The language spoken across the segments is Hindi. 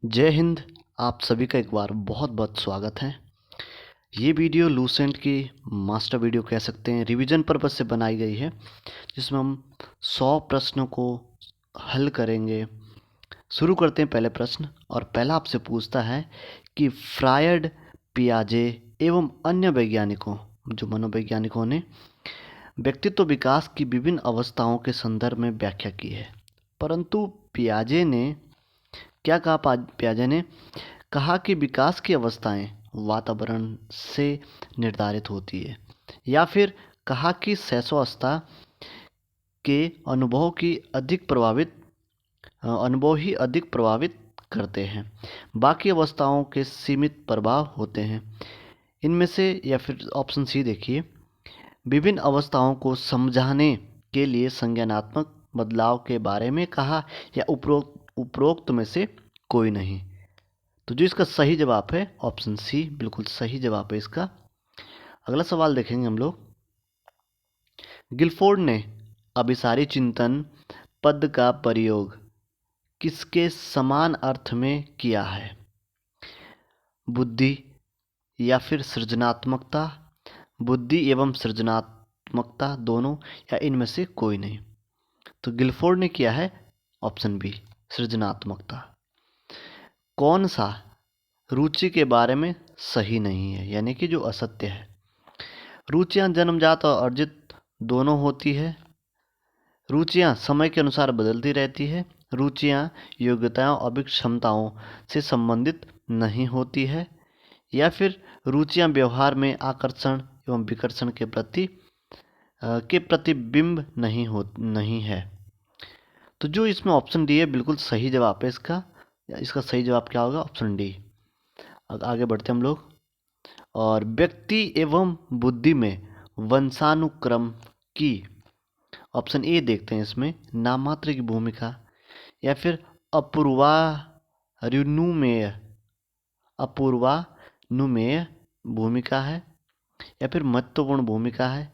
जय हिंद। आप सभी का एक बार बहुत बहुत स्वागत है। ये वीडियो लूसेंट की मास्टर वीडियो कह सकते हैं, रिवीजन पर्पज से बनाई गई है, जिसमें हम 100 प्रश्नों को हल करेंगे। शुरू करते हैं पहले प्रश्न। और पहला आपसे पूछता है कि फ्रायड, पियाजे एवं अन्य वैज्ञानिकों, जो मनोवैज्ञानिकों ने व्यक्तित्व विकास की विभिन्न अवस्थाओं के संदर्भ में व्याख्या की है, परंतु पियाजे ने क्या कहा? पियाजे ने कहा कि विकास की अवस्थाएं वातावरण से निर्धारित होती है, या फिर कहा कि शैशवावस्था के अनुभव ही अधिक प्रभावित करते हैं, बाकी अवस्थाओं के सीमित प्रभाव होते हैं। इनमें से, या फिर ऑप्शन सी देखिए, विभिन्न अवस्थाओं को समझाने के लिए संज्ञानात्मक बदलाव के बारे में कहा, या उपरोक्त में से कोई नहीं। तो जो इसका सही जवाब है ऑप्शन सी बिल्कुल सही जवाब है इसका। अगला सवाल देखेंगे हम लोग। गिलफोर्ड ने अभिसारी चिंतन पद का प्रयोग किसके समान अर्थ में किया है? बुद्धि या फिर सृजनात्मकता, बुद्धि एवं सृजनात्मकता दोनों, या इनमें से कोई नहीं। तो गिलफोर्ड ने किया है ऑप्शन बी, सृजनात्मकता। कौन सा रुचि के बारे में सही नहीं है, यानी कि जो असत्य है? रुचियां जन्मजात और अर्जित दोनों होती है। रुचियां समय के अनुसार बदलती रहती है। रुचियां योग्यताओं और क्षमताओं से संबंधित नहीं होती है। या फिर रुचियां व्यवहार में आकर्षण एवं विकर्षण के प्रतिबिंब नहीं है। तो जो इसमें ऑप्शन डी है बिल्कुल सही जवाब है इसका। इसका सही जवाब क्या होगा? Option D. आगे बढ़ते हम लोग। और व्यक्ति एवं बुद्धि में वंशानुक्रम की, ऑप्शन ए देखते हैं इसमें, नाममात्र की भूमिका, या फिर अपूर्वानुमेय अपूर्वानुमेय भूमिका है, या फिर महत्वपूर्ण भूमिका है,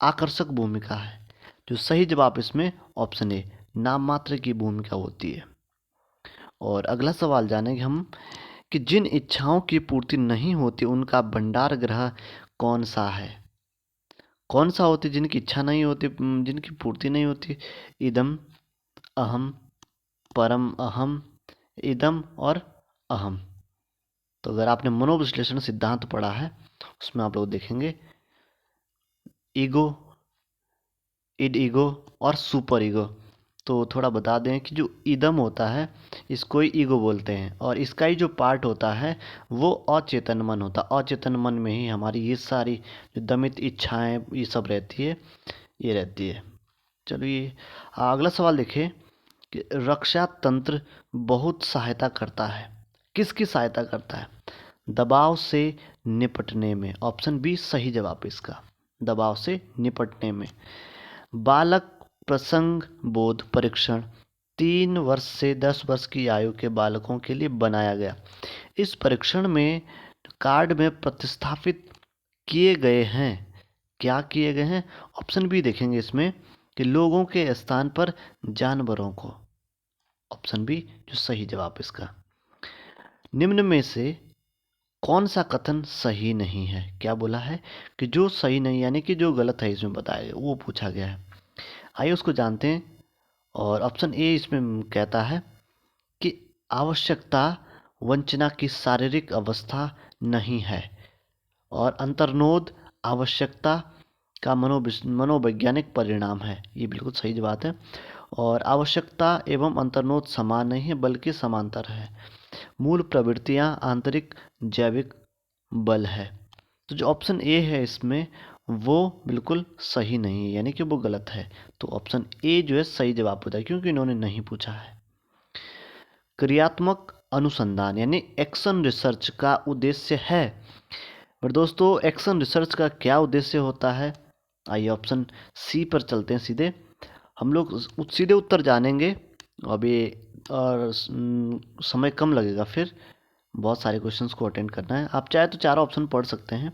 आकर्षक भूमिका है। जो सही जवाब इसमें ऑप्शन ए, नाममात्र की भूमिका होती है। और अगला सवाल जानेंगे हम कि जिन इच्छाओं की पूर्ति नहीं होती उनका भंडार ग्रह कौन सा है? कौन सा होती जिनकी इच्छा नहीं होती, जिनकी पूर्ति नहीं होती? इदम, अहम, परम अहम, इदम और अहम। तो अगर आपने मनोविश्लेषण सिद्धांत पढ़ा है उसमें आप लोग देखेंगे ईगो, इड ईगो और सुपर ईगो। तो थोड़ा बता दें कि जो इदम होता है इसको ही ईगो बोलते हैं, और इसका ही जो पार्ट होता है वो अचेतन मन होता है। अचेतन मन में ही हमारी ये सारी जो दमित इच्छाएं ये सब रहती है, ये रहती है। चलिए अगला सवाल देखिए कि रक्षा तंत्र बहुत सहायता करता है, किसकी सहायता करता है? दबाव से निपटने में। ऑप्शन बी सही जवाब इसका, दबाव से निपटने में। बालक प्रसंग बोध परीक्षण 3 वर्ष से 10 वर्ष की आयु के बालकों के लिए बनाया गया। इस परीक्षण में कार्ड में प्रतिस्थापित किए गए हैं, क्या किए गए हैं? ऑप्शन बी देखेंगे इसमें कि लोगों के स्थान पर जानवरों को। ऑप्शन बी जो सही जवाब इसका। निम्न में से कौन सा कथन सही नहीं है? क्या बोला है कि जो सही नहीं, यानी कि जो गलत है इसमें बताया गया, वो पूछा गया है। आइए उसको जानते हैं। और ऑप्शन ए इसमें कहता है कि आवश्यकता वंचना की शारीरिक अवस्था नहीं है, और अंतर्नोद आवश्यकता का मनोवैज्ञानिक परिणाम है। ये बिल्कुल सही बात है। और आवश्यकता एवं अंतर्नोद समान नहीं है बल्कि समांतर है। मूल प्रवृत्तियां आंतरिक जैविक बल है। तो जो ऑप्शन ए है इसमें वो बिल्कुल सही नहीं है, यानी कि वो गलत है। तो ऑप्शन ए जो है सही जवाब होता है, क्योंकि इन्होंने नहीं पूछा है। क्रियात्मक अनुसंधान यानी एक्शन रिसर्च का उद्देश्य है। पर दोस्तों एक्शन रिसर्च का क्या उद्देश्य होता है? आइए ऑप्शन सी पर चलते हैं सीधे। हम लोग सीधे उत्तर जानेंगे अभी, और समय कम लगेगा, फिर बहुत सारे क्वेश्चंस को अटेंड करना है। आप चाहे तो चारों ऑप्शन पढ़ सकते हैं।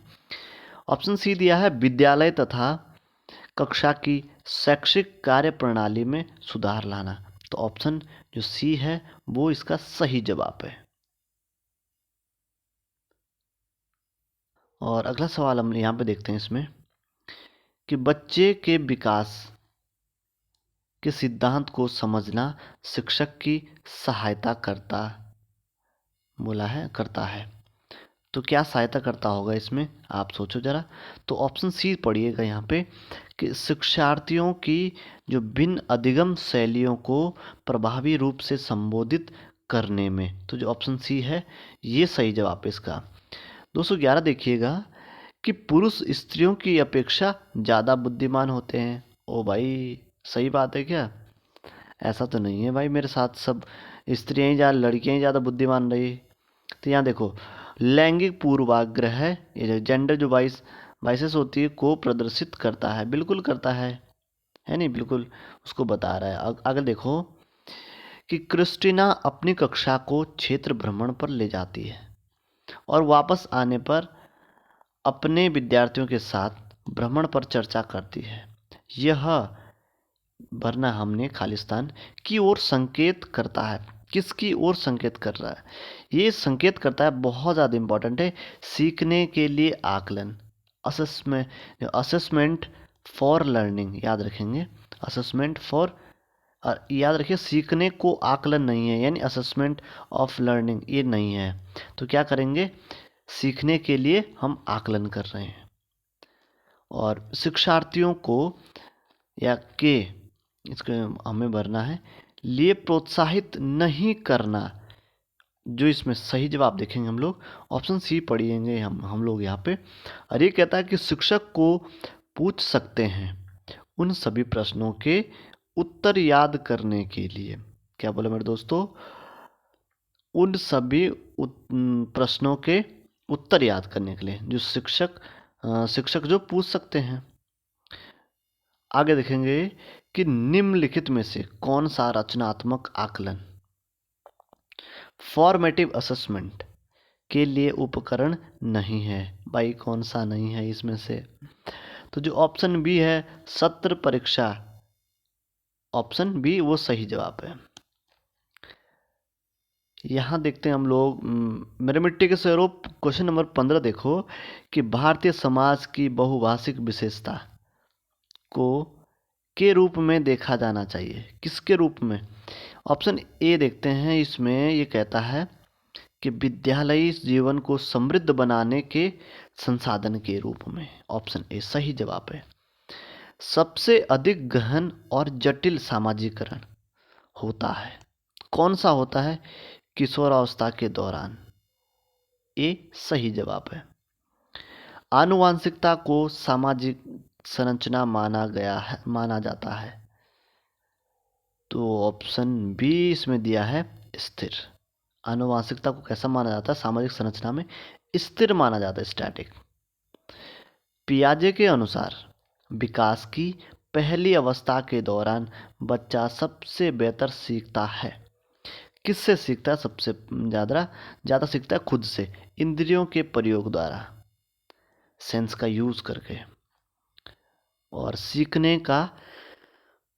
ऑप्शन सी दिया है विद्यालय तथा कक्षा की शैक्षिक कार्य प्रणाली में सुधार लाना। तो ऑप्शन जो सी है वो इसका सही जवाब है। और अगला सवाल हम यहाँ पे देखते हैं इसमें कि बच्चे के विकास के सिद्धांत को समझना शिक्षक की सहायता करता है। तो क्या सहायता करता होगा इसमें, आप सोचो जरा। तो ऑप्शन सी पढ़िएगा यहाँ पे कि शिक्षार्थियों की जो भिन्न अधिगम शैलियों को प्रभावी रूप से संबोधित करने में। तो जो ऑप्शन सी है ये सही जवाब है इसका। 211 देखिएगा कि पुरुष स्त्रियों की अपेक्षा ज़्यादा बुद्धिमान होते हैं। ओ भाई, सही बात है क्या? ऐसा तो नहीं है भाई, मेरे साथ सब स्त्रियाँ ही ज़्यादा, लड़कियाँ ही ज़्यादा बुद्धिमान रही। तो यहाँ देखो, लैंगिक पूर्वाग्रह है, ये जो जेंडर जो बाइसेस होती है को प्रदर्शित करता है, बिल्कुल करता है नहीं, बिल्कुल उसको बता रहा है। अगर देखो कि क्रिस्टीना अपनी कक्षा को क्षेत्र भ्रमण पर ले जाती है और वापस आने पर अपने विद्यार्थियों के साथ भ्रमण पर चर्चा करती है। यह भरना हमने खालिस्तान की ओर संकेत करता है। किसकी ओर संकेत कर रहा है? ये संकेत करता है, बहुत ज़्यादा इंपॉर्टेंट है, सीखने के लिए आकलन, असेसमेंट फॉर लर्निंग, याद रखेंगे। असेसमेंट फॉर, याद रखिए सीखने को आकलन नहीं है, यानी असेसमेंट ऑफ लर्निंग ये नहीं है। तो क्या करेंगे, सीखने के लिए हम आकलन कर रहे हैं। और शिक्षार्थियों को या के, इसको हमें भरना है, लिए प्रोत्साहित नहीं करना। जो इसमें सही जवाब देखेंगे हम लोग, ऑप्शन सी पढ़ेंगे हम लोग यहाँ पे। और ये कहता है कि शिक्षक को पूछ सकते हैं उन सभी प्रश्नों के उत्तर याद करने के लिए। क्या बोला मेरे दोस्तों? उन सभी प्रश्नों के उत्तर याद करने के लिए जो शिक्षक जो पूछ सकते हैं। आगे देखेंगे कि निम्नलिखित में से कौन सा रचनात्मक आकलन फॉर्मेटिव असेसमेंट के लिए उपकरण नहीं है। भाई कौन सा नहीं है इसमें से? तो जो ऑप्शन बी है, सत्र परीक्षा, ऑप्शन बी वो सही जवाब है। यहाँ देखते हैं हम लोग, मेरे मिट्टी के शहरों, क्वेश्चन नंबर 15 देखो कि भारतीय समाज की बहुभाषिक विशेषता को के रूप में देखा जाना चाहिए। किसके रूप में? ऑप्शन ए देखते हैं, इसमें ये कहता है कि विद्यालयी जीवन को समृद्ध बनाने के संसाधन के रूप में। ऑप्शन ए सही जवाब है। सबसे अधिक गहन और जटिल सामाजिकरण होता है, कौन सा होता है? किशोरावस्था के दौरान। ए सही जवाब है। आनुवांशिकता को सामाजिक संरचना माना जाता है। तो ऑप्शन बी इसमें दिया है स्थिर। आनुवांशिकता को कैसा माना जाता है? सामाजिक संरचना में स्थिर माना जाता है, स्टैटिक। पियाजे के अनुसार विकास की पहली अवस्था के दौरान बच्चा सबसे बेहतर सीखता है। किससे सीखता है? सबसे ज़्यादा सीखता है खुद से, इंद्रियों के प्रयोग द्वारा, सेंस का यूज करके। और सीखने का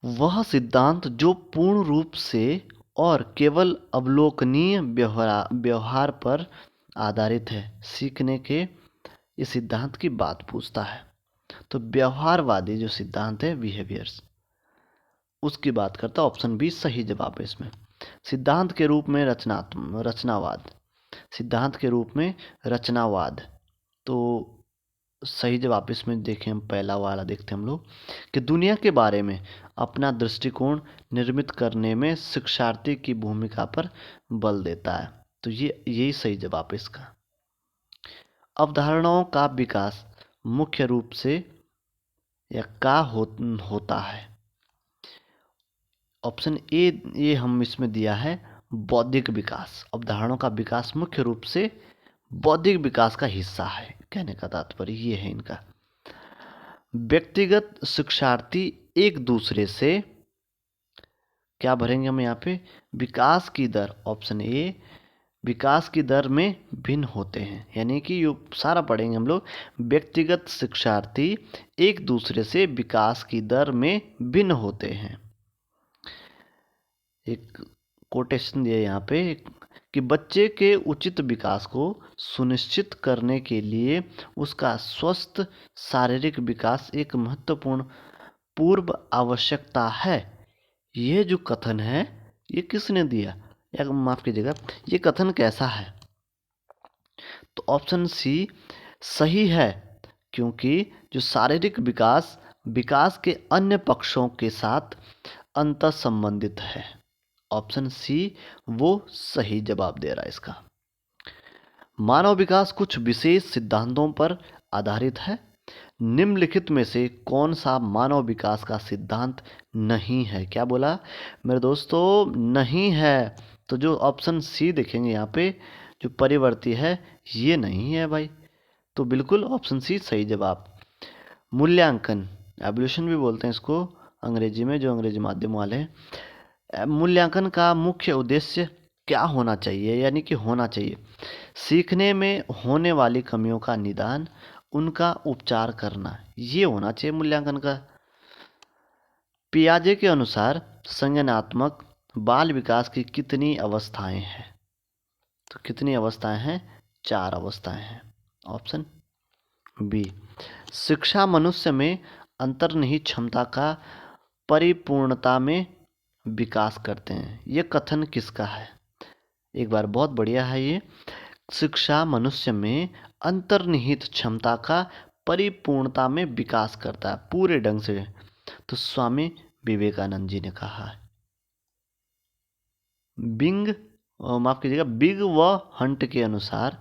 वह सिद्धांत जो पूर्ण रूप से और केवल अवलोकनीय व्यवहार पर आधारित है, सीखने के इस सिद्धांत की बात पूछता है। तो व्यवहारवादी जो सिद्धांत है, बिहेवियर्स, उसकी बात करता है। ऑप्शन बी सही जवाब है इसमें। सिद्धांत के रूप में रचनावाद, सिद्धांत के रूप में रचनावाद। तो सही जवाब इसमें देखें, हम पहला वाला देखते हैं हम लोग कि दुनिया के बारे में अपना दृष्टिकोण निर्मित करने में शिक्षार्थी की भूमिका पर बल देता है। तो यही सही जवाब है इसका। अवधारणाओं का विकास मुख्य रूप से या होता है। ऑप्शन ए ये हम इसमें दिया है बौद्धिक विकास। अवधारणाओं का विकास मुख्य रूप से बौद्धिक विकास का हिस्सा है, कहने का तात्पर्य ये है इनका। व्यक्तिगत शिक्षार्थी एक दूसरे से क्या भरेंगे हम यहाँ पे? विकास की दर, ऑप्शन ए विकास की दर में भिन्न होते हैं, यानी कि ये सारा पढ़ेंगे हम लोग। व्यक्तिगत शिक्षार्थी एक दूसरे से विकास की दर में भिन्न होते हैं। एक कोटेशन दिया यहाँ पे कि बच्चे के उचित विकास को सुनिश्चित करने के लिए उसका स्वस्थ शारीरिक विकास एक महत्वपूर्ण पूर्व आवश्यकता है। यह जो कथन है ये किसने दिया, या माफ कीजिएगा, ये कथन कैसा है? तो ऑप्शन सी सही है, क्योंकि जो शारीरिक विकास विकास के अन्य पक्षों के साथ अंतर संबंधित है। ऑप्शन सी वो सही जवाब दे रहा है इसका। मानव विकास कुछ विशेष सिद्धांतों पर आधारित है। निम्नलिखित में से कौन सा मानव विकास का सिद्धांत नहीं है? क्या बोला मेरे दोस्तों? नहीं है। तो जो ऑप्शन सी देखेंगे यहाँ पे, जो परिवर्ती है, ये नहीं है भाई। तो बिल्कुल ऑप्शन सी सही जवाब। मूल्यांकन, एवोल्यूशन भी बोलते हैं इसको अंग्रेजी में, जो अंग्रेजी माध्यम वाले हैं। मूल्यांकन का मुख्य उद्देश्य क्या होना चाहिए, यानी कि होना चाहिए सीखने में होने वाली कमियों का निदान, उनका उपचार करना, ये होना चाहिए मूल्यांकन का। पियाजे के अनुसार संज्ञानात्मक बाल विकास की कितनी अवस्थाएं हैं? तो कितनी अवस्थाएं हैं? 4 अवस्थाएं हैं। Option B. शिक्षा मनुष्य में अंतर्निहित क्षमता का परिपूर्णता में विकास करते हैं। ये कथन किसका है? एक बार, बहुत बढ़िया है ये। शिक्षा मनुष्य में अंतर्निहित क्षमता का परिपूर्णता में विकास करता है पूरे ढंग से। तो स्वामी विवेकानंद जी ने कहा है। बिग व हंट के अनुसार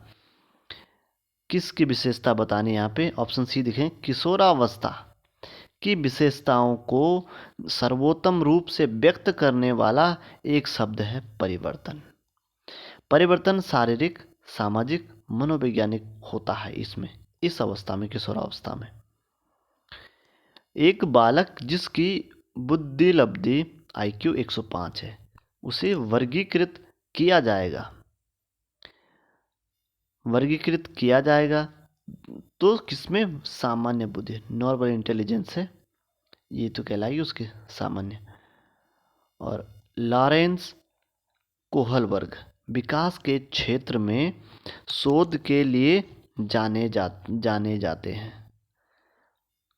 किसकी विशेषता बतानी यहाँ पे? ऑप्शन सी देखें, किशोरावस्था की विशेषताओं को सर्वोत्तम रूप से व्यक्त करने वाला एक शब्द है परिवर्तन। परिवर्तन शारीरिक, सामाजिक, मनोवैज्ञानिक होता है इसमें, इस अवस्था में, किशोरावस्था में। एक बालक जिसकी बुद्धि लब्धि IQ 105 है, उसे वर्गीकृत किया जाएगा तो किसमें? सामान्य बुद्धि, नॉर्मल इंटेलिजेंस है, ये तो कहलाएगी उसकी सामान्य। और लॉरेंस कोहल वर्ग विकास के क्षेत्र में शोध के लिए जाने जाते हैं।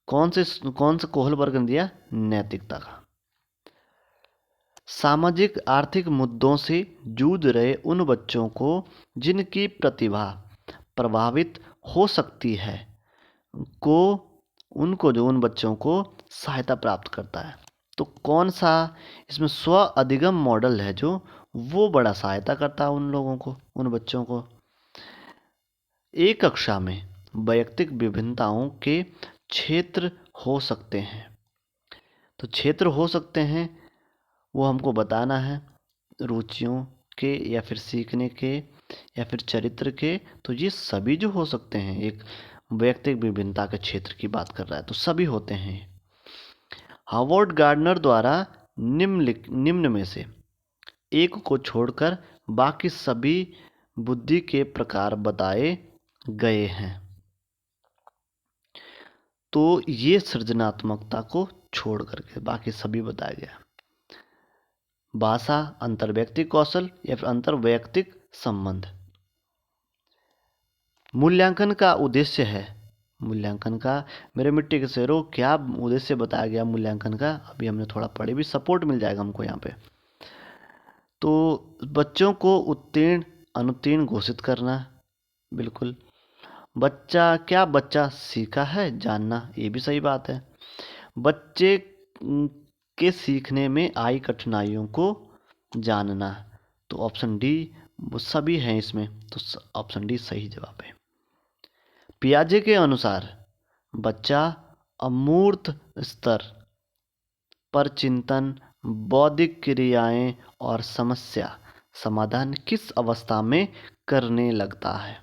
कौन से कोहल वर्ग ने दिया? नैतिकता का। सामाजिक आर्थिक मुद्दों से जूझ रहे उन बच्चों को जिनकी प्रतिभा प्रभावित हो सकती है उन बच्चों को सहायता प्राप्त करता है। तो कौन सा इसमें स्व अधिगम मॉडल है जो वो बड़ा सहायता करता है उन लोगों को, उन बच्चों को। एक कक्षा में वैयक्तिक विभिन्नताओं के क्षेत्र हो सकते हैं। तो क्षेत्र हो सकते हैं, वो हमको बताना है, रुचियों के या फिर सीखने के या फिर चरित्र के। तो ये सभी जो हो सकते हैं, एक वैयक्तिक विभिन्नता के क्षेत्र की बात कर रहा है, तो सभी होते हैं। हार्वर्ड गार्डनर द्वारा निम्न में से एक को छोड़कर बाकी सभी बुद्धि के प्रकार बताए गए हैं। तो ये सृजनात्मकता को छोड़ करके बाकी सभी बताया गया। भाषा, अंतर्वैयक्तिक कौशल या फिर अंतर्वैयक्तिक संबंध। मूल्यांकन का उद्देश्य है, मूल्यांकन का मेरे मिट्टी के शेरों क्या उद्देश्य बताया गया मूल्यांकन का? अभी हमने थोड़ा पढ़े, भी सपोर्ट मिल जाएगा हमको यहाँ पे। तो बच्चों को उत्तीर्ण अनुत्तीर्ण घोषित करना, बिल्कुल। बच्चा सीखा है जानना, ये भी सही बात है। बच्चे के सीखने में आई कठिनाइयों को जानना, तो ऑप्शन डी वो सभी हैं इसमें, तो ऑप्शन डी सही जवाब है। पियाजे के अनुसार बच्चा अमूर्त स्तर पर चिंतन, बौद्धिक क्रियाएं और समस्या समाधान किस अवस्था में करने लगता है?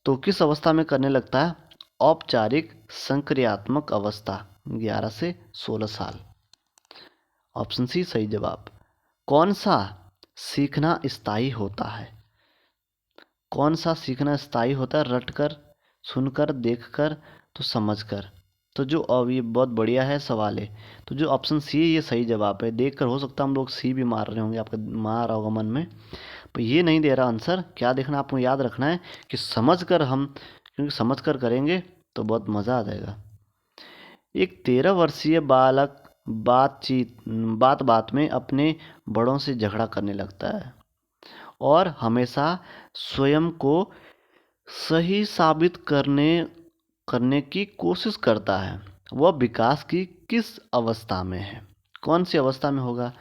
तो किस अवस्था में करने लगता है? औपचारिक संक्रियात्मक अवस्था, 11 से 16 साल। ऑप्शन सी सही जवाब। कौन सा सीखना स्थायी होता है? कौन सा सीखना स्थायी होता है? रटकर, सुनकर, देखकर, तो समझकर। तो जो, अब ये बहुत बढ़िया है सवाल है, तो जो ऑप्शन सी है ये सही जवाब है। देखकर हो सकता है हम लोग सी भी मार रहे होंगे, आपका मार रहा होगा मन में, पर ये नहीं दे रहा आंसर। क्या देखना आपको याद रखना है कि समझ कर हम, क्योंकि समझ कर करेंगे तो बहुत मज़ा आ जाएगा। एक 13 वर्षीय बालक बात बात में अपने बड़ों से झगड़ा करने लगता है और हमेशा स्वयं को सही साबित करने करने की कोशिश करता है। वह विकास की किस अवस्था में है? कौन सी अवस्था में होगा?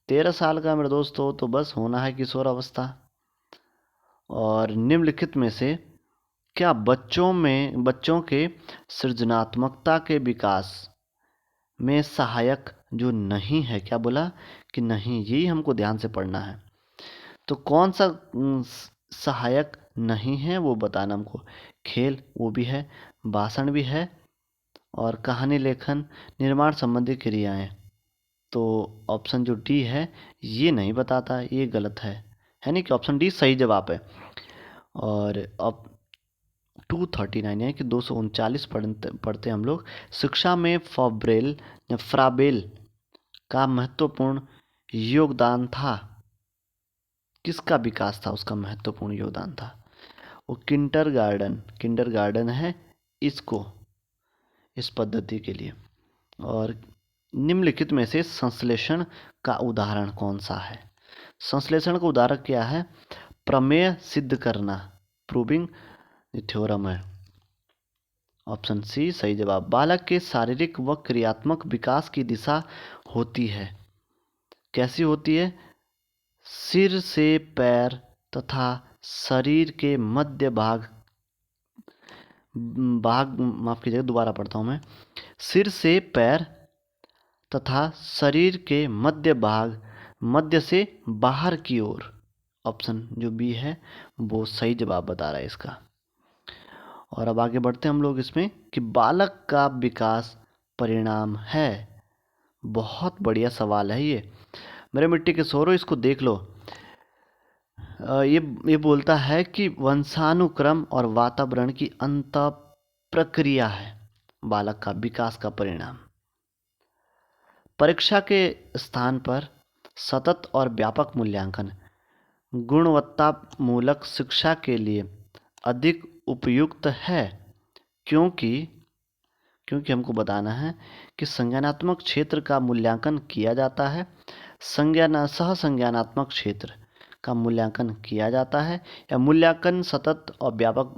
13 साल का मेरे दोस्त हो तो बस होना है किशोर अवस्था। और निम्नलिखित में से क्या बच्चों के सृजनात्मकता के विकास में सहायक जो नहीं है, क्या बोला कि नहीं, यही हमको ध्यान से पढ़ना है। तो कौन सा सहायक नहीं है वो बताना हमको। खेल वो भी है, भाषण भी है, और कहानी लेखन निर्माण संबंधी क्रियाएं। तो ऑप्शन जो डी है ये नहीं बताता, ये गलत है नहीं कि ऑप्शन डी सही जवाब है। और अब 239 है कि 239 पढ़ते हम लोग। शिक्षा में फ्राबेल का महत्वपूर्ण योगदान था। किसका विकास था, उसका महत्वपूर्ण योगदान था? वो किंडर गार्डन है इसको, इस पद्धति के लिए। और निम्नलिखित में से संश्लेषण का उदाहरण कौन सा है? संश्लेषण का उदाहरण क्या है? प्रमेय सिद्ध करना, प्रूविंग थ्योरम है। ऑप्शन सी सही जवाब। बालक के शारीरिक व क्रियात्मक विकास की दिशा होती है, कैसी होती है? सिर से पैर तथा शरीर के मध्य माफ कीजिएगा, दोबारा पढ़ता हूँ मैं। सिर से पैर तथा शरीर के मध्य से बाहर की ओर। ऑप्शन जो बी है वो सही जवाब बता रहा है इसका। और अब आगे बढ़ते हैं हम लोग इसमें कि बालक का विकास परिणाम है। बहुत बढ़िया सवाल है ये मेरे मिट्टी के शोरों, इसको देख लो। ये बोलता है कि वंशानुक्रम और वातावरण की अंत प्रक्रिया है बालक का विकास का परिणाम। परीक्षा के स्थान पर सतत और व्यापक मूल्यांकन गुणवत्तामूलक शिक्षा के लिए अधिक उपयुक्त है, क्योंकि हमको बताना है कि संज्ञानात्मक क्षेत्र का मूल्यांकन किया जाता है, सह संज्ञानात्मक क्षेत्र का मूल्यांकन किया जाता है, या मूल्यांकन सतत और व्यापक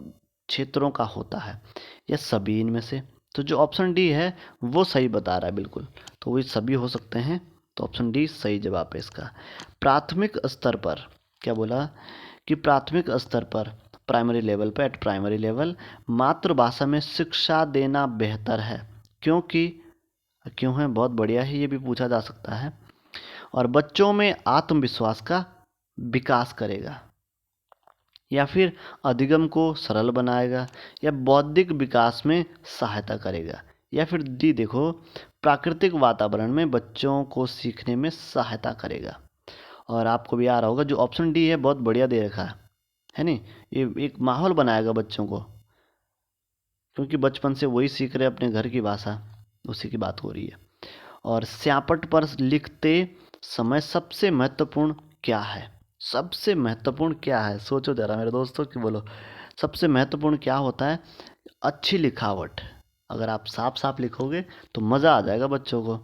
क्षेत्रों का होता है, या सभी इनमें से। तो जो ऑप्शन डी है वो सही बता रहा है बिल्कुल, तो वो सभी हो सकते हैं, तो ऑप्शन डी सही जवाब है इसका। प्राथमिक स्तर पर क्या बोला कि प्राथमिक स्तर पर प्राइमरी लेवल पे, एट प्राइमरी लेवल मातृभाषा में शिक्षा देना बेहतर है, क्योंकि क्यों है, बहुत बढ़िया है, ये भी पूछा जा सकता है। और बच्चों में आत्मविश्वास का विकास करेगा, या फिर अधिगम को सरल बनाएगा, या बौद्धिक विकास में सहायता करेगा, या फिर डी देखो प्राकृतिक वातावरण में बच्चों को सीखने में सहायता करेगा। और आपको भी आ रहा होगा जो ऑप्शन डी है बहुत बढ़िया दे रखा है नहीं, ये एक माहौल बनाएगा बच्चों को, क्योंकि बचपन से वही सीख रहे अपने घर की भाषा, उसी की बात हो रही है। और स्यापट पर लिखते समय सबसे महत्वपूर्ण क्या है? सबसे महत्वपूर्ण क्या है, सोचो जरा मेरे दोस्तों कि बोलो सबसे महत्वपूर्ण क्या होता है? अच्छी लिखावट। अगर आप साफ साफ लिखोगे तो मज़ा आ जाएगा बच्चों को।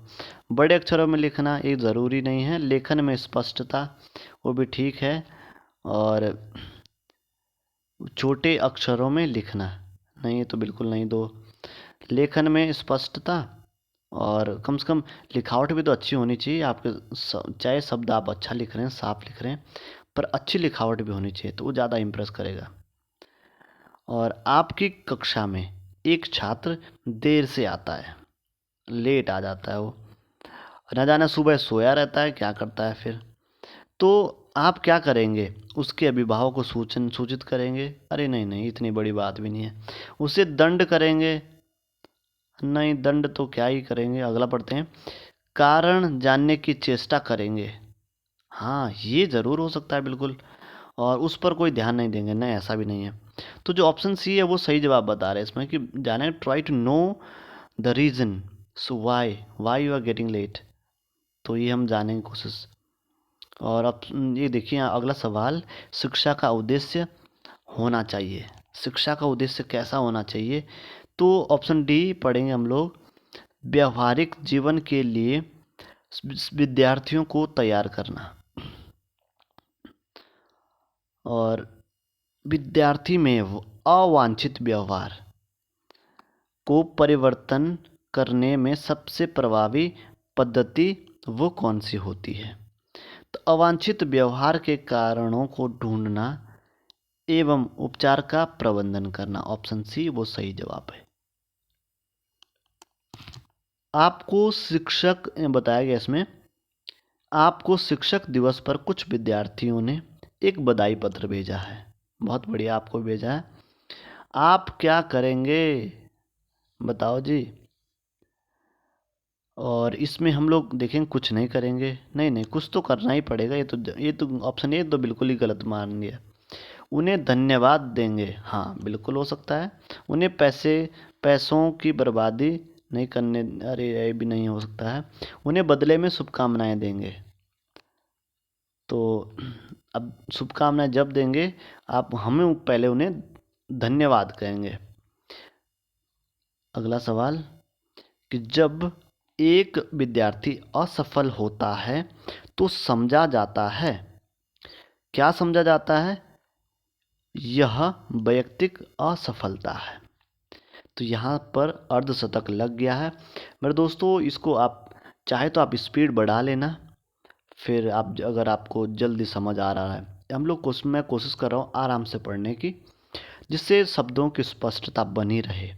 बड़े अक्षरों में लिखना ये ज़रूरी नहीं है, लेखन में स्पष्टता वो भी ठीक है, और छोटे अक्षरों में लिखना नहीं, तो बिल्कुल नहीं दो। लेखन में स्पष्टता, और कम से कम लिखावट भी तो अच्छी होनी चाहिए आपके, चाहे शब्द आप अच्छा लिख रहे हैं, साफ लिख रहे हैं, पर अच्छी लिखावट भी होनी चाहिए, तो वो ज़्यादा इम्प्रेस करेगा। और आपकी कक्षा में एक छात्र देर से आता है, लेट आ जाता है, वो न जाने सुबह सोया रहता है क्या करता है फिर, तो आप क्या करेंगे? उसके अभिभावक को सूचित करेंगे? अरे नहीं नहीं, इतनी बड़ी बात भी नहीं है। उसे दंड करेंगे? नहीं, दंड तो क्या ही करेंगे। अगला पढ़ते हैं। कारण जानने की चेष्टा करेंगे? हाँ, ये ज़रूर हो सकता है बिल्कुल, और उस पर कोई ध्यान नहीं देंगे, नहीं ऐसा भी नहीं है। तो जो ऑप्शन सी है वो सही जवाब बता रहे हैं इसमें कि जाने, try to know the reason, so why you are getting late, तो ये हम जानने की कोशिश। और अब ये देखिए अगला सवाल, शिक्षा का उद्देश्य होना चाहिए। शिक्षा का उद्देश्य कैसा होना चाहिए? तो ऑप्शन डी पढ़ेंगे हम लोग, व्यवहारिक जीवन के लिए विद्यार्थियों को तैयार करना और विद्यार्थी में अवांछित व्यवहार को परिवर्तन करने में सबसे प्रभावी पद्धति वो कौन सी होती है? तो अवांछित व्यवहार के कारणों को ढूंढना एवं उपचार का प्रबंधन करना, ऑप्शन सी वो सही जवाब है। आपको शिक्षक बताया गया इसमें, आपको शिक्षक दिवस पर कुछ विद्यार्थियों ने एक बधाई पत्र भेजा है, बहुत बढ़िया आपको भेजा है। आप क्या करेंगे बताओ जी? और इसमें हम लोग देखेंगे कुछ नहीं करेंगे, नहीं कुछ तो करना ही पड़ेगा। ये तो ऑप्शन ए तो बिल्कुल ही गलत मान लिया। उन्हें धन्यवाद देंगे, हाँ बिल्कुल हो सकता है। उन्हें पैसों की बर्बादी नहीं करने, अरे ये भी नहीं हो सकता है। उन्हें बदले में शुभकामनाएं देंगे, तो अब शुभकामनाएं जब देंगे आप, हमें पहले उन्हें धन्यवाद कहेंगे। अगला सवाल कि जब एक विद्यार्थी असफल होता है तो समझा जाता है, क्या समझा जाता है? यह वैयक्तिक असफलता है। तो यहाँ पर अर्धशतक लग गया है मेरे दोस्तों। इसको आप चाहे तो आप स्पीड बढ़ा लेना, फिर आप अगर आपको जल्दी समझ आ रहा है, मैं कोशिश कर रहा हूँ आराम से पढ़ने की, जिससे शब्दों की स्पष्टता बनी रहे।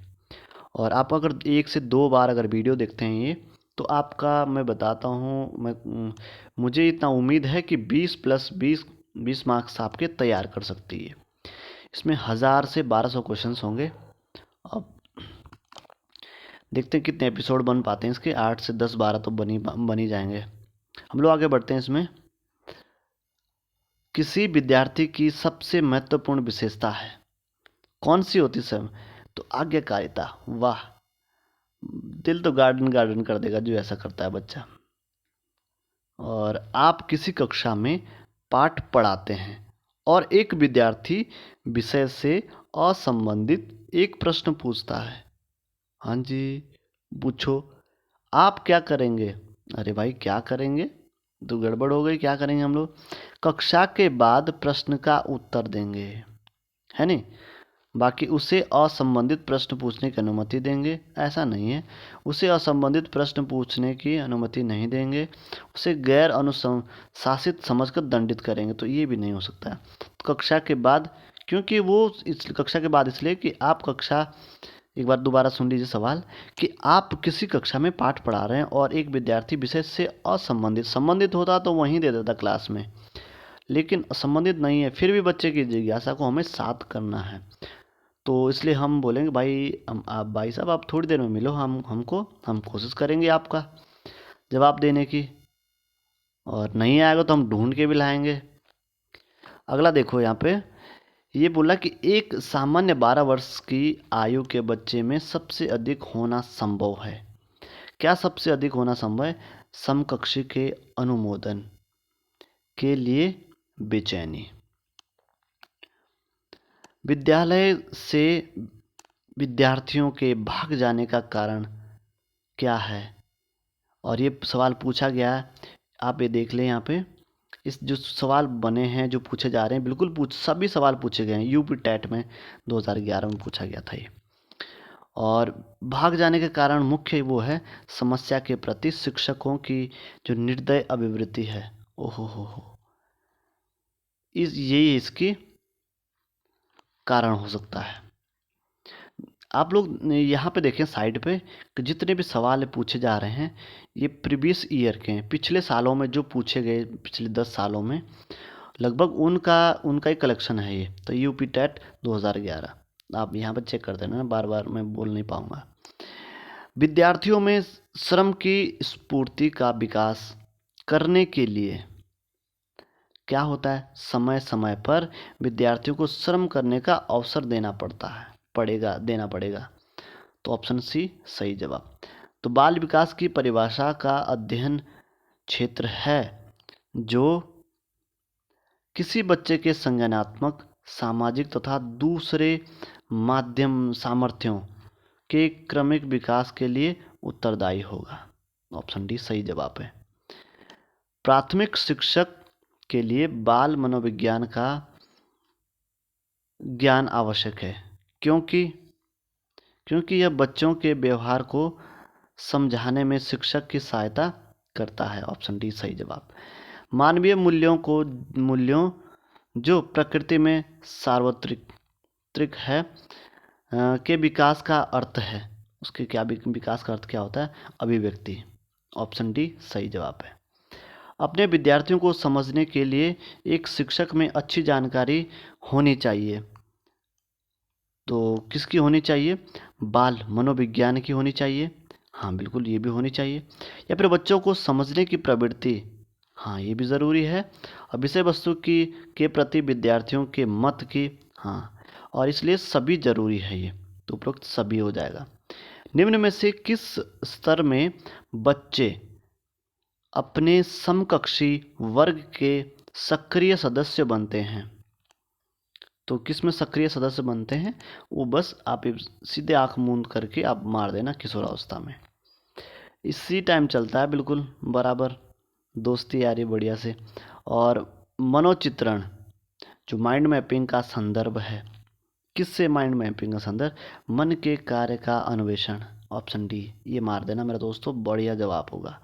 और आप अगर 1 से 2 बार अगर वीडियो देखते हैं ये, तो आपका मैं बताता हूँ, मुझे इतना उम्मीद है कि 20 + 20 मार्क्स आपके तैयार कर सकती है। इसमें 1000 से 1200 क्वेश्चंस होंगे। अब देखते हैं कितने एपिसोड बन पाते हैं इसके। 8 से 10 12 तो बनी जाएंगे। हम लोग आगे बढ़ते हैं इसमें। किसी विद्यार्थी की सबसे महत्वपूर्ण विशेषता है, कौन सी होती है? तो आज्ञाकारिता। वाह, दिल तो गार्डन गार्डन कर देगा जो ऐसा करता है बच्चा। और आप किसी कक्षा में पाठ पढ़ाते हैं और एक विद्यार्थी विषय से असंबंधित एक प्रश्न पूछता है, हाँ जी पूछो, आप क्या करेंगे? अरे भाई क्या करेंगे, तो गड़बड़ हो गई। क्या करेंगे हम लोग? कक्षा के बाद प्रश्न का उत्तर देंगे, है नहीं? बाकी उसे असंबंधित प्रश्न पूछने की अनुमति देंगे, ऐसा नहीं है। उसे असंबंधित प्रश्न पूछने की अनुमति नहीं देंगे। उसे गैर अनुशासित समझकर दंडित करेंगे, तो ये भी नहीं हो सकता है। कक्षा के बाद, क्योंकि वो इस कक्षा के बाद इसलिए कि आप कक्षा, एक बार दोबारा सुन लीजिए सवाल, कि आप किसी कक्षा में पाठ पढ़ा रहे हैं और एक विद्यार्थी विषय से संबंधित होता तो वहीं दे देता क्लास में, लेकिन संबंधित नहीं है, फिर भी बच्चे की जिज्ञासा को हमें शांत करना है। तो इसलिए हम बोलेंगे भाई आप भाई साहब आप थोड़ी देर में मिलो, हम कोशिश करेंगे आपका जवाब देने की, और नहीं आएगा तो हम ढूंढ के भी लाएंगे। अगला देखो यहाँ पे, ये बोला कि एक सामान्य 12 वर्ष की आयु के बच्चे में सबसे अधिक होना संभव है। क्या सबसे अधिक होना संभव है? समकक्षी के अनुमोदन के लिए बेचैनी, विद्यालय से विद्यार्थियों के भाग जाने का कारण क्या है? और ये सवाल पूछा गया है, आप ये देख लें यहाँ पे, इस जो सवाल बने हैं जो पूछे जा रहे हैं, बिल्कुल सभी सवाल पूछे गए हैं। यूपी टेट में 2011 में पूछा गया था ये। और भाग जाने के कारण मुख्य वो है समस्या के प्रति शिक्षकों की जो निर्दय अभिवृत्ति है। ओहो हो, यही इसकी कारण हो सकता है। आप लोग यहाँ पे देखें साइड पे कि जितने भी सवाल पूछे जा रहे हैं ये प्रीवियस ईयर के हैं, पिछले सालों में जो पूछे गए, पिछले 10 सालों में लगभग उनका ही कलेक्शन है ये। तो यूपी टेट 2011 आप यहाँ पर चेक कर देना ना, बार बार मैं बोल नहीं पाऊँगा। विद्यार्थियों में श्रम की स्फूर्ति का विकास करने के लिए क्या होता है? समय समय पर विद्यार्थियों को श्रम करने का अवसर देना पड़ेगा। तो ऑप्शन सी सही जवाब। तो बाल विकास की परिभाषा का अध्ययन क्षेत्र है जो किसी बच्चे के संज्ञानात्मक, सामाजिक तथा दूसरे माध्यम सामर्थ्यों के क्रमिक विकास के लिए उत्तरदायी होगा। ऑप्शन डी सही जवाब है। प्राथमिक शिक्षक के लिए बाल मनोविज्ञान का ज्ञान आवश्यक है, क्योंकि यह बच्चों के व्यवहार को समझाने में शिक्षक की सहायता करता है। ऑप्शन डी सही जवाब। मानवीय मूल्यों जो प्रकृति में सार्वत्रिक है के विकास का अर्थ है, उसके क्या विकास का अर्थ क्या होता है? अभिव्यक्ति। ऑप्शन डी सही जवाब है। अपने विद्यार्थियों को समझने के लिए एक शिक्षक में अच्छी जानकारी होनी चाहिए। तो किसकी होनी चाहिए? बाल मनोविज्ञान की होनी चाहिए। हाँ बिल्कुल, ये भी होनी चाहिए। या फिर बच्चों को समझने की प्रवृत्ति, हाँ ये भी ज़रूरी है। और विषय वस्तु के प्रति विद्यार्थियों के मत की, हाँ, और इसलिए सभी जरूरी है ये, तो उपरोक्त सभी हो जाएगा। निम्न में से किस स्तर में बच्चे अपने समकक्षी वर्ग के सक्रिय सदस्य बनते हैं? तो किस में सक्रिय सदस्य बनते हैं? वो बस आप सीधे आंख मूंद करके आप मार देना किशोरावस्था में। इसी टाइम चलता है बिल्कुल बराबर, दोस्ती यारी बढ़िया से। और मनोचित्रण जो माइंड मैपिंग का संदर्भ है, किससे माइंड मैपिंग का संदर्भ? मन के कार्य का अन्वेषण। ऑप्शन डी ये मार देना मेरे दोस्तों, बढ़िया जवाब होगा।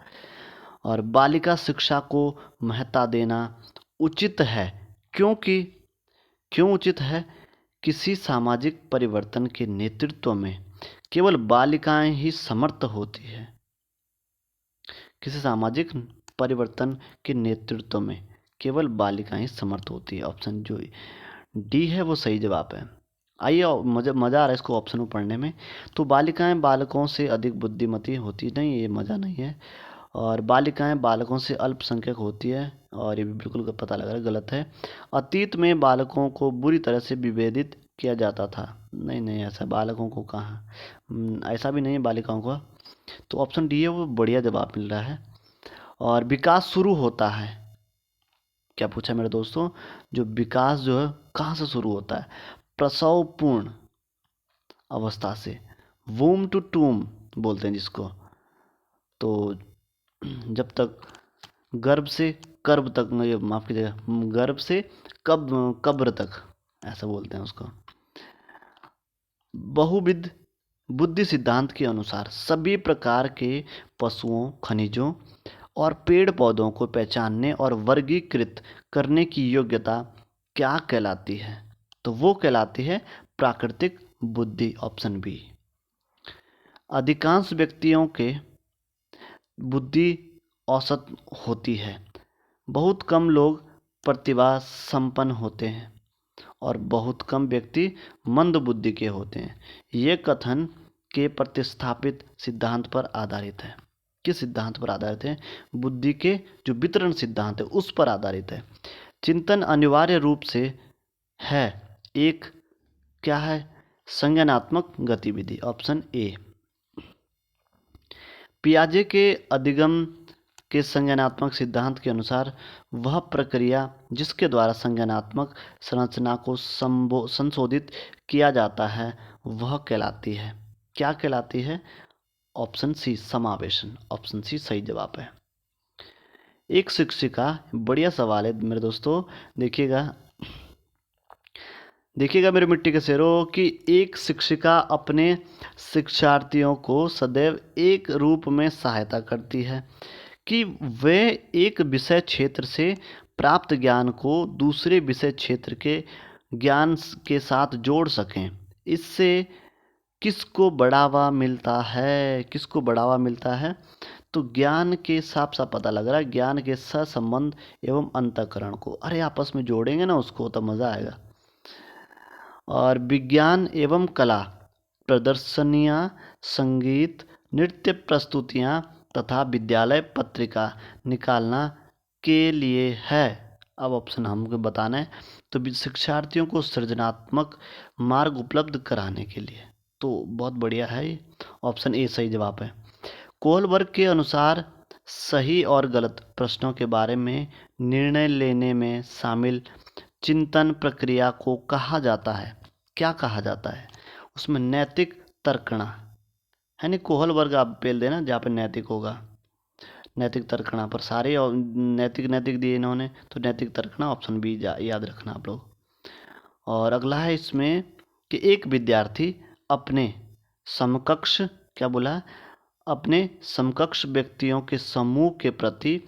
और बालिका शिक्षा को महत्ता देना उचित है, क्यों उचित है? किसी सामाजिक परिवर्तन के नेतृत्व में केवल बालिकाएं ही समर्थ होती है। किसी सामाजिक परिवर्तन के नेतृत्व में केवल बालिकाएं ही समर्थ होती है। ऑप्शन जो डी है वो सही जवाब है। आइए, मज़ा आ रहा है इसको ऑप्शन को पढ़ने में। तो बालिकाएं बालकों से अधिक बुद्धिमती होती नहीं, ये मज़ा नहीं है। और बालिकाएं बालकों से अल्पसंख्यक होती है, और ये भी बिल्कुल पता लग रहा है गलत है। अतीत में बालकों को बुरी तरह से विभेदित किया जाता था। नहीं, ऐसा बालकों को कहाँ, ऐसा भी नहीं है बालिकाओं को। तो ऑप्शन डी है वो बढ़िया जवाब मिल रहा है। और विकास शुरू होता है, क्या पूछा मेरे दोस्तों? जो विकास जो है कहाँ से शुरू होता है? प्रसव पूर्ण अवस्था से, वूम टू टूम बोलते हैं जिसको। तो जब तक गर्भ से कर्भ तक, माफ कीजिएगा, गर्भ से कब्र तक, ऐसा बोलते हैं उसको। बहुविध बुद्धि सिद्धांत के अनुसार सभी प्रकार के पशुओं, खनिजों और पेड़ पौधों को पहचानने और वर्गीकृत करने की योग्यता क्या कहलाती है? तो वो कहलाती है प्राकृतिक बुद्धि। Option B. अधिकांश व्यक्तियों के बुद्धि औसत होती है, बहुत कम लोग प्रतिभा संपन्न होते हैं और बहुत कम व्यक्ति मंद बुद्धि के होते हैं। ये कथन के प्रतिस्थापित सिद्धांत पर आधारित है। किस सिद्धांत पर आधारित है? बुद्धि के जो वितरण सिद्धांत है उस पर आधारित है। चिंतन अनिवार्य रूप से है एक, क्या है? संज्ञानात्मक गतिविधि। Option A. पियाजे के अधिगम के संज्ञानात्मक सिद्धांत के अनुसार वह प्रक्रिया जिसके द्वारा संज्ञानात्मक संरचना को संशोधित किया जाता है वह कहलाती है, क्या कहलाती है? ऑप्शन सी, समावेशन। ऑप्शन सी सही जवाब है। एक शिक्षिका, बढ़िया सवाल है मेरे दोस्तों, देखिएगा मेरे मिट्टी के शेरों कि एक शिक्षिका अपने शिक्षार्थियों को सदैव एक रूप में सहायता करती है कि वे एक विषय क्षेत्र से प्राप्त ज्ञान को दूसरे विषय क्षेत्र के ज्ञान के साथ जोड़ सकें। इससे किसको बढ़ावा मिलता है? किसको बढ़ावा मिलता है? तो ज्ञान के साफ साफ पता लग रहा है, ज्ञान के सहसंबंध एवं अंतःकरण को। अरे आपस में जोड़ेंगे ना उसको तो मज़ा आएगा। और विज्ञान एवं कला, प्रदर्शनियाँ, संगीत, नृत्य प्रस्तुतियाँ तथा विद्यालय पत्रिका निकालना के लिए है। अब ऑप्शन हमको बताना है। तो शिक्षार्थियों को सृजनात्मक मार्ग उपलब्ध कराने के लिए। तो बहुत बढ़िया है ये, ऑप्शन ए सही जवाब है। कोहलबर्ग के अनुसार सही और गलत प्रश्नों के बारे में निर्णय लेने में शामिल चिंतन प्रक्रिया को कहा जाता है? क्या कहा जाता है उसमें? नैतिक तर्कणा, है नहीं, कोहल वर्ग आप पेल देना जहाँ पे नैतिक होगा। नैतिक तर्कणा पर सारे और नैतिक नैतिक दिए इन्होंने, तो नैतिक तर्कणा ऑप्शन बी याद रखना आप लोग। और अगला है इसमें कि एक विद्यार्थी अपने समकक्ष, क्या बोला, अपने समकक्ष व्यक्तियों के समूह के प्रति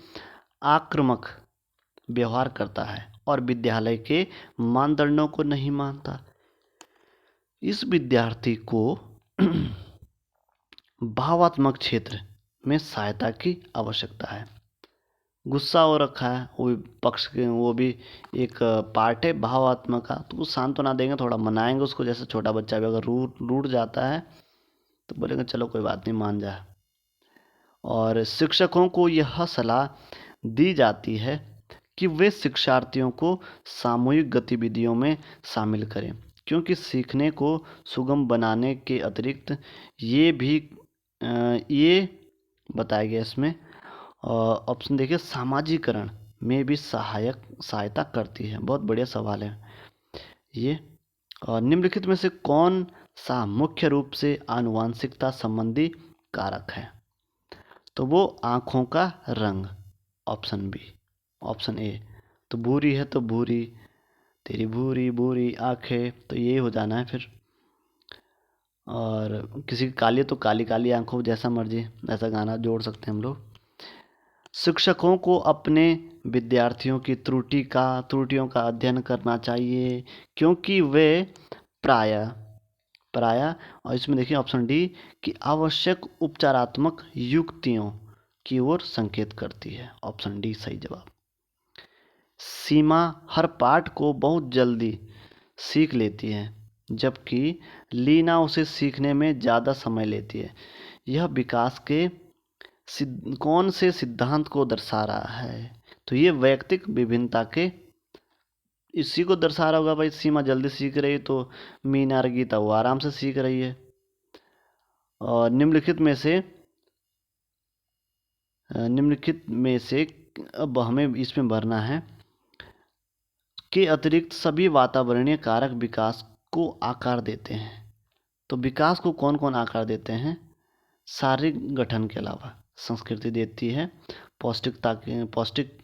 आक्रामक व्यवहार करता है और विद्यालय के मानदंडों को नहीं मानता। इस विद्यार्थी को भावात्मक क्षेत्र में सहायता की आवश्यकता है। गुस्सा हो रखा है, वो भी पक्ष के, वो भी एक पार्ट है भावात्मक का, तो कुछ सांत्वना देंगे, थोड़ा मनाएंगे उसको। जैसे छोटा बच्चा भी अगर रूठ जाता है तो बोलेंगे चलो कोई बात नहीं, मान जा। और शिक्षकों को यह सलाह दी जाती है कि वे शिक्षार्थियों को सामूहिक गतिविधियों में शामिल करें, क्योंकि सीखने को सुगम बनाने के अतिरिक्त ये बताया गया इसमें। ऑप्शन देखिए, सामाजिकरण में भी सहायता करती है। बहुत बढ़िया सवाल है ये। और निम्नलिखित में से कौन सा मुख्य रूप से आनुवांशिकता संबंधी कारक है? तो वो आँखों का रंग, ऑप्शन बी, ऑप्शन ए। तो भूरी है तो भूरी, तेरी भूरी भूरी आँखें, तो ये हो जाना है फिर। और किसी की काली है तो काली काली आँखों, जैसा मर्जी, ऐसा गाना जोड़ सकते हैं हम लोग। शिक्षकों को अपने विद्यार्थियों की त्रुटियों का अध्ययन करना चाहिए, क्योंकि वे प्रायः और इसमें देखिए ऑप्शन डी कि आवश्यक उपचारात्मक युक्तियों की ओर संकेत करती है। ऑप्शन डी सही जवाब। सीमा हर पाठ को बहुत जल्दी सीख लेती है, जबकि लीना उसे सीखने में ज़्यादा समय लेती है। यह विकास के कौन से सिद्धांत को दर्शा रहा है? तो ये वैयक्तिक विभिन्नता के इसी को दर्शा रहा होगा भाई। सीमा जल्दी सीख रही है तो मीना और गीता वो आराम से सीख रही है। और निम्नलिखित में से अब हमें इसमें भरना है के अतिरिक्त सभी वातावरणीय कारक विकास को आकार देते हैं। तो विकास को कौन कौन आकार देते हैं? शारीरिक गठन के अलावा संस्कृति देती है, पौष्टिक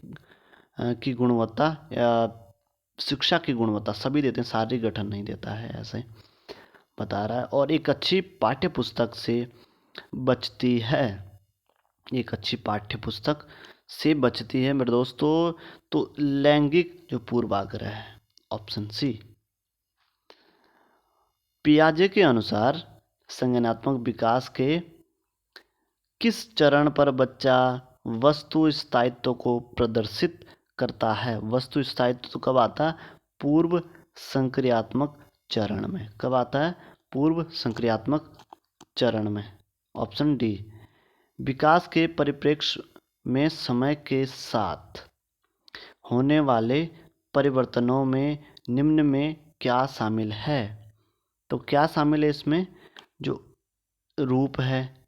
की गुणवत्ता या शिक्षा की गुणवत्ता, सभी देते हैं, शारीरिक गठन नहीं देता है, ऐसे बता रहा है। और एक अच्छी पाठ्य पुस्तक से बचती है, एक अच्छी पाठ्य पुस्तक से बचती है मेरे दोस्तों, तो लैंगिक जो पूर्वाग्रह है, ऑप्शन सी। पियाजे के अनुसार संज्ञानात्मक विकास के किस चरण पर बच्चा वस्तु स्थायित्व को प्रदर्शित करता है? वस्तु स्थायित्व तो कब आता है? पूर्व संक्रियात्मक चरण में। कब आता है? पूर्व संक्रियात्मक चरण में। Option D. विकास के परिप्रेक्ष्य में समय के साथ होने वाले परिवर्तनों में निम्न में क्या शामिल है? तो क्या शामिल है इसमें? जो रूप है,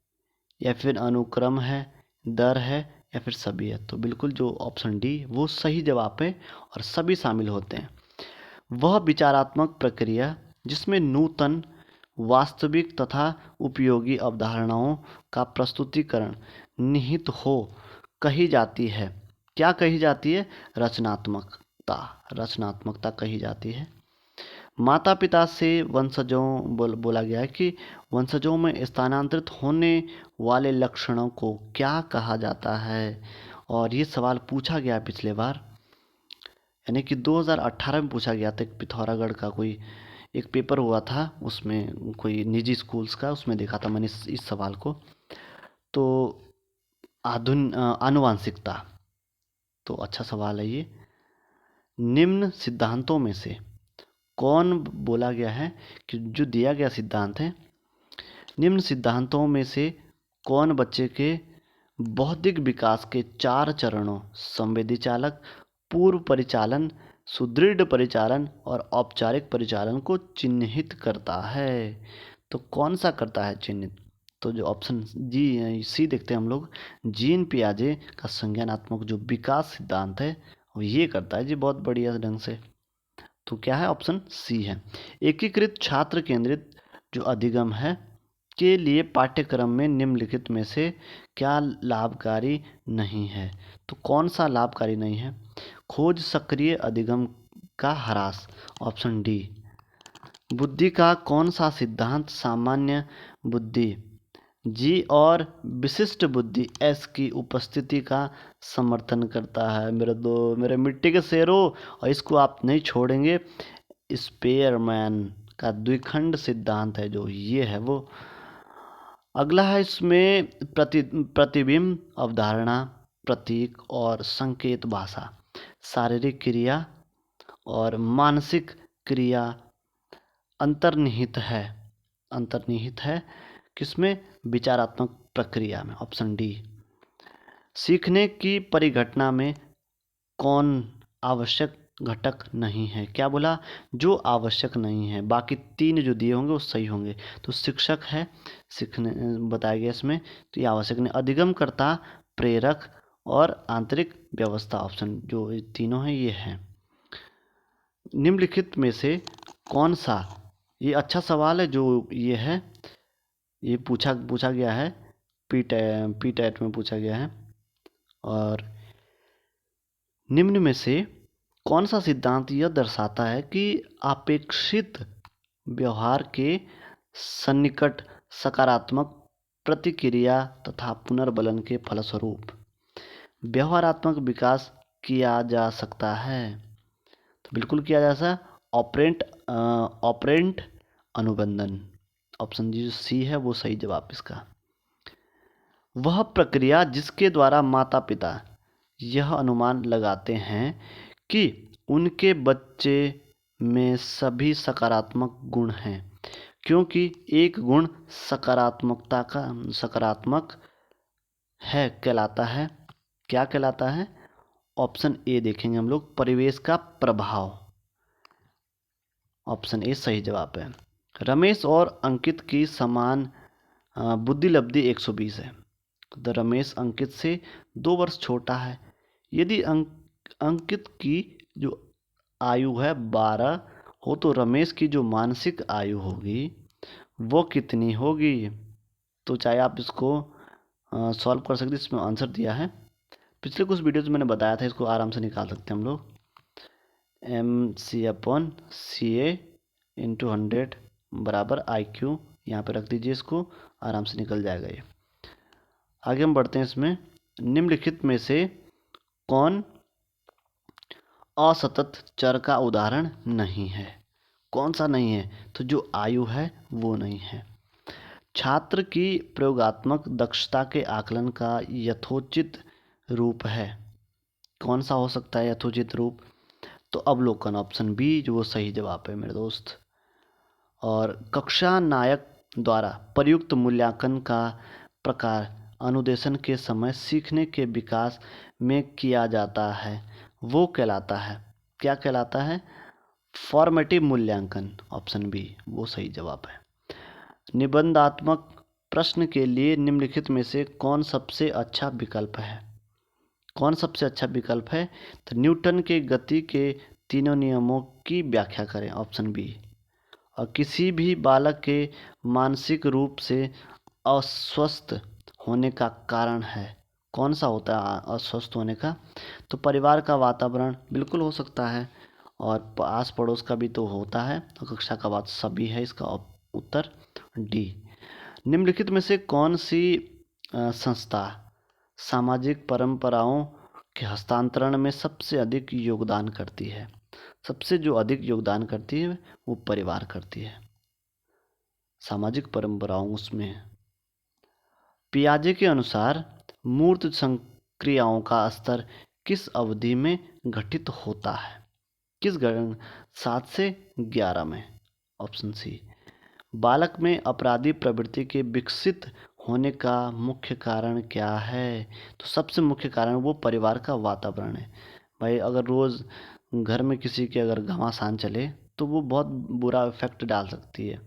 या फिर अनुक्रम है, दर है, या फिर सभी है। तो बिल्कुल जो ऑप्शन डी वो सही जवाब है, और सभी शामिल होते हैं। वह विचारात्मक प्रक्रिया जिसमें नूतन, वास्तविक तथा उपयोगी अवधारणाओं का प्रस्तुतिकरण निहित हो कही जाती है। क्या कही जाती है? रचनात्मकता। रचनात्मकता कही जाती है। माता पिता से वंशजों बोला गया है कि वंशजों में स्थानांतरित होने वाले लक्षणों को क्या कहा जाता है? और ये सवाल पूछा गया पिछले बार, यानी कि 2018 में पूछा गया था। एक पिथौरागढ़ का कोई एक पेपर हुआ था, उसमें कोई निजी स्कूल्स का, उसमें देखा था मैंने इस सवाल को। तो आनुवांशिकता, तो अच्छा सवाल है ये। निम्न सिद्धांतों में से कौन बोला गया है कि जो दिया गया सिद्धांत है, निम्न सिद्धांतों में से कौन बच्चे के बौद्धिक विकास के 4 चरणों संवेदी चालक, पूर्व परिचालन, सुदृढ़ परिचालन और औपचारिक परिचालन को चिन्हित करता है? तो कौन सा करता है चिन्हित? तो जो ऑप्शन जी सी देखते हैं हम लोग, जीन पियाजे का संज्ञानात्मक जो विकास सिद्धांत है वो ये करता है जी, बहुत बढ़िया ढंग से। तो क्या है, ऑप्शन सी है। एकीकृत छात्र केंद्रित जो अधिगम है के लिए पाठ्यक्रम में निम्नलिखित में से क्या लाभकारी नहीं है? तो कौन सा लाभकारी नहीं है? खोज सक्रिय अधिगम का ह्रास, ऑप्शन डी। बुद्धि का कौन सा सिद्धांत सामान्य बुद्धि जी और विशिष्ट बुद्धि एस की उपस्थिति का समर्थन करता है? मेरे मिट्टी के शेरों, और इसको आप नहीं छोड़ेंगे। स्पेयरमैन का द्विखंड सिद्धांत है जो ये है वो। अगला है इसमें प्रतिबिंब अवधारणा, प्रतीक और संकेत भाषा, शारीरिक क्रिया और मानसिक क्रिया अंतर्निहित है किसमें? विचारात्मक प्रक्रिया में, ऑप्शन डी। सीखने की परिघटना में कौन आवश्यक घटक नहीं है? क्या बोला? जो आवश्यक नहीं है, बाकी तीन जो दिए होंगे वो सही होंगे। तो शिक्षक है, सीखने बताया गया इसमें, तो ये आवश्यक नहीं। अधिगमकर्ता, प्रेरक और आंतरिक व्यवस्था, ऑप्शन जो ये तीनों हैं ये हैं। निम्नलिखित में से कौन सा, ये अच्छा सवाल है जो ये है, ये पूछा गया है, पी टेट में पूछा गया है। और निम्न में से कौन सा सिद्धांत यह दर्शाता है कि अपेक्षित व्यवहार के सन्निकट सकारात्मक प्रतिक्रिया तथा पुनर्बलन के फलस्वरूप व्यवहारात्मक विकास किया जा सकता है? तो बिल्कुल किया जा सकता है। ऑपरेंट अनुबंधन, ऑप्शन जी सी है वो सही जवाब इसका। वह प्रक्रिया जिसके द्वारा माता पिता यह अनुमान लगाते हैं कि उनके बच्चे में सभी सकारात्मक गुण हैं, क्योंकि एक गुण सकारात्मक है कहलाता है। क्या कहलाता है? ऑप्शन ए देखेंगे हम लोग, परिवेश का प्रभाव, ऑप्शन ए सही जवाब है। रमेश और अंकित की समान बुद्धि लब्धि 120 है। तो रमेश अंकित से 2 वर्ष छोटा है। यदि अंकित की जो आयु है 12 हो तो रमेश की जो मानसिक आयु होगी वो कितनी होगी? तो चाहे आप इसको सॉल्व कर सकते, इसमें आंसर दिया है। पिछले कुछ वीडियोज में मैंने बताया था, इसको आराम से निकाल सकते हैं हम लोग। MC/CA × 100 बराबर IQ, यहाँ पे रख दीजिए, इसको आराम से निकल जाएगा ये। आगे हम बढ़ते हैं। इसमें निम्नलिखित में से कौन असतत चर का उदाहरण नहीं है? कौन सा नहीं है? तो जो आयु है वो नहीं है। छात्र की प्रयोगात्मक दक्षता के आकलन का यथोचित रूप है। कौन सा हो सकता है यथोचित रूप? तो अवलोकन, ऑप्शन बी जो वो सही जवाब है मेरे दोस्त। और कक्षा नायक द्वारा प्रयुक्त मूल्यांकन का प्रकार अनुदेशन के समय सीखने के विकास में किया जाता है वो कहलाता है, क्या कहलाता है? फॉर्मेटिव मूल्यांकन, ऑप्शन बी वो सही जवाब है। निबंधात्मक प्रश्न के लिए निम्नलिखित में से कौन सबसे अच्छा विकल्प है? कौन सबसे अच्छा विकल्प है? तो न्यूटन के गति के तीनों नियमों की व्याख्या करें, ऑप्शन बी। और किसी भी बालक के मानसिक रूप से अस्वस्थ होने का कारण है, कौन सा होता है अस्वस्थ होने का? तो परिवार का वातावरण बिल्कुल हो सकता है, और आस पड़ोस का भी तो होता है, तो कक्षा का बात सभी है इसका उत्तर डी। निम्नलिखित में से कौन सी संस्था सामाजिक परंपराओं के हस्तांतरण में सबसे अधिक योगदान करती है? सबसे जो अधिक योगदान करती है वो परिवार करती है, सामाजिक परंपराओं उसमें। पियाजे के अनुसार मूर्त संक्रियाओं का स्तर किस अवधि में घटित होता है? किस 7 से 11 में, ऑप्शन सी। बालक में अपराधी प्रवृत्ति के विकसित होने का मुख्य कारण क्या है? तो सबसे मुख्य कारण वो परिवार का वातावरण है। भाई अगर रोज़ घर में किसी के अगर घमासान चले तो वो बहुत बुरा इफेक्ट डाल सकती है,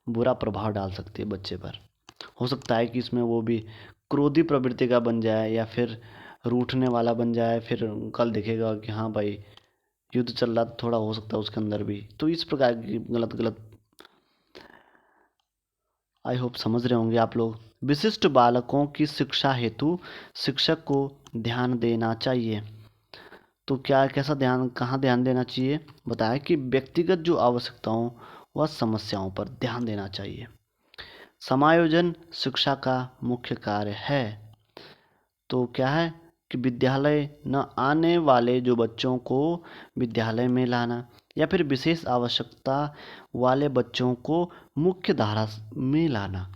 बुरा प्रभाव डाल सकती है बच्चे पर। हो सकता है कि इसमें वो भी क्रोधी प्रवृत्ति का बन जाए या फिर रूठने वाला बन जाए, फिर कल देखेगा कि हाँ भाई युद्ध चल रहा, तो थोड़ा हो सकता है उसके अंदर भी। तो इस प्रकार की गलत गलत, आई होप समझ रहे होंगे आप लोग। विशिष्ट बालकों की शिक्षा हेतु शिक्षक को ध्यान देना चाहिए। तो क्या कैसा ध्यान, कहाँ ध्यान देना चाहिए? बताया कि व्यक्तिगत जो आवश्यकताओं व समस्याओं पर ध्यान देना चाहिए। समायोजन शिक्षा का मुख्य कार्य है। तो क्या है कि विद्यालय न आने वाले जो बच्चों को विद्यालय में लाना, या फिर विशेष आवश्यकता वाले बच्चों को मुख्य धारा में लाना,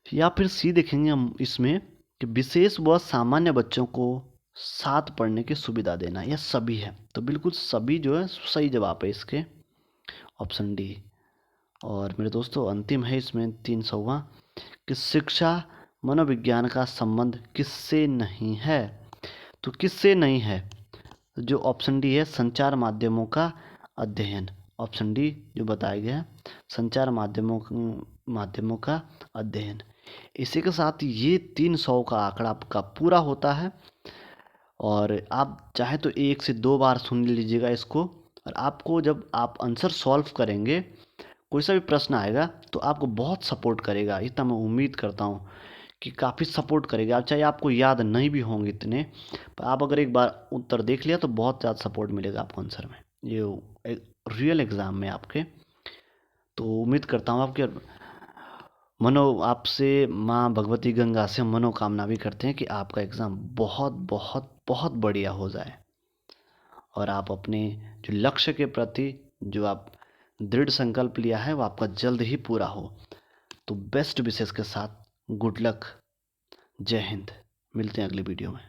या फिर सी देखेंगे हम इसमें कि विशेष व सामान्य बच्चों को साथ पढ़ने की सुविधा देना। यह सभी है, तो बिल्कुल सभी जो है सही जवाब है इसके, ऑप्शन डी। और मेरे दोस्तों अंतिम है इसमें 300वां कि शिक्षा मनोविज्ञान का संबंध किससे नहीं है। तो किससे नहीं है? जो ऑप्शन डी है, संचार माध्यमों का अध्ययन। ऑप्शन डी जो बताया गया है, संचार माध्यमों का अध्ययन। इसी के साथ ये 300 का आंकड़ा आपका पूरा होता है। और आप चाहे तो 1 से 2 बार सुन लीजिएगा इसको, और आपको जब आप आंसर सॉल्व करेंगे, कोई सा भी प्रश्न आएगा तो आपको बहुत सपोर्ट करेगा। इतना मैं उम्मीद करता हूँ कि काफ़ी सपोर्ट करेगा। अब चाहे आपको याद नहीं भी होंगे इतने, पर आप अगर एक बार उत्तर देख लिया तो बहुत ज़्यादा सपोर्ट मिलेगा आपको आंसर में, ये रियल एग्ज़ाम में आपके। तो उम्मीद करता हूँ आपके आपसे माँ भगवती गंगा से मनोकामना भी करते हैं कि आपका एग्ज़ाम बहुत बहुत बहुत बढ़िया हो जाए, और आप अपने जो लक्ष्य के प्रति जो आप दृढ़ संकल्प लिया है वो आपका जल्द ही पूरा हो। तो बेस्ट विशेष के साथ गुड लक। जय हिंद। मिलते हैं अगली वीडियो में।